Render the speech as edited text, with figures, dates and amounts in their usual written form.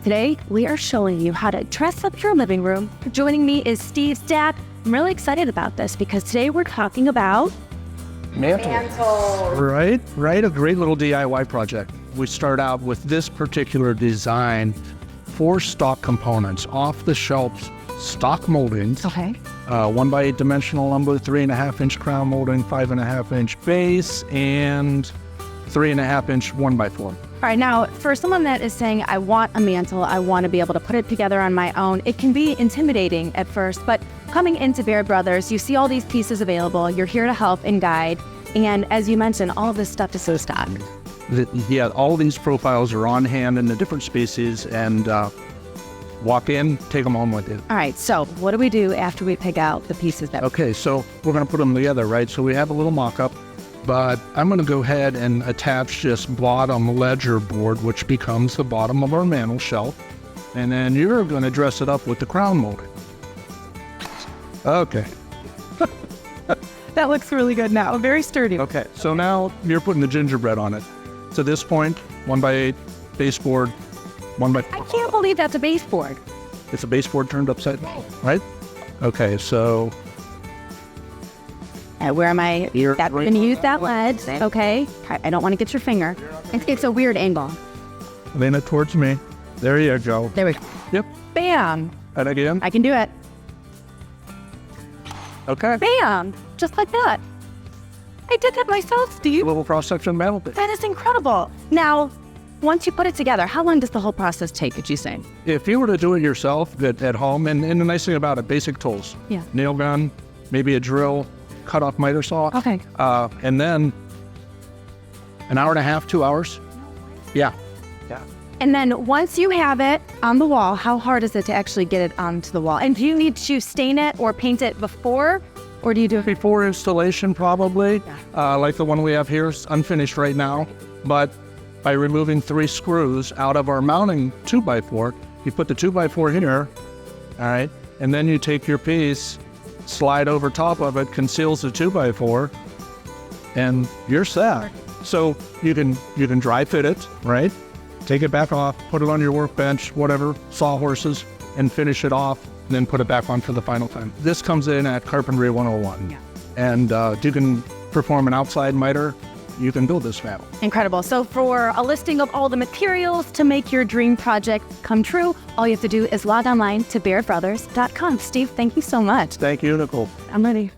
Today, we are showing you how to dress up your living room. Joining me is Steve's dad. I'm really excited about this because today we're talking about mantles. Right. A great little DIY project. We start out with this particular design, 4 stock components, off-the-shelf stock moldings. Okay. 1x8 dimensional lumber, 3.5-inch crown molding, 5.5-inch base, and 3.5-inch 1x4. All right, now for someone that is saying, I want a mantle, I want to be able to put it together on my own, it can be intimidating at first, but coming into Baird Brothers, you see all these pieces available, you're here to help and guide, and as you mentioned, all of this stuff is so stock. Yeah, all these profiles are on hand in the different species, and walk in, take them home with you. All right, so what do we do after we pick out the pieces that Okay, so we're going to put them together, right? So we have a little mock-up, but I'm going to go ahead and attach this bottom ledger board, which becomes the bottom of our mantle shelf, and then you're going to dress it up with the crown molding. Okay. That looks really good now, very sturdy. Okay, so now you're putting the gingerbread on it. To this point, 1x8 baseboard, 1x4. I can't believe that's a baseboard. It's a baseboard turned upside down, right? Okay, so Where am I? You're I'm going to use that ledge, okay? I don't want to get your finger. It's a weird angle. lean it towards me. There you go. There we go. Yep. Bam. And again. I can do it. Okay. Bam. Just like that. I did that myself, Steve. A little cross-section mantle bit. That is incredible. Now, once you put it together, how long does the whole process take, would you say? If you were to do it yourself at home, and the nice thing about it, basic tools. Yeah. Nail gun, maybe a drill, cut-off miter saw. Okay. And then an hour and a half, 2 hours. Yeah. And then once you have it on the wall, how hard is it to actually get it onto the wall? And do you need to stain it or paint it before, or do you do it Before installation, probably. Yeah. Like the one we have here is unfinished right now. But by removing 3 screws out of our mounting 2x4, you put the 2x4 here, all right, and then you take your piece, slide over top of it, conceals the 2x4, and you're set. So you can dry fit it, right? Take it back off, put it on your workbench, whatever, sawhorses, and finish it off, and then put it back on for the final time. This comes in at Carpentry 101. Yeah. And you can perform an outside miter. You can build this mantle. Incredible. So for a listing of all the materials to make your dream project come true, all you have to do is log online to bairdbrothers.com. Steve, thank you so much. Thank you, Nicole. I'm ready.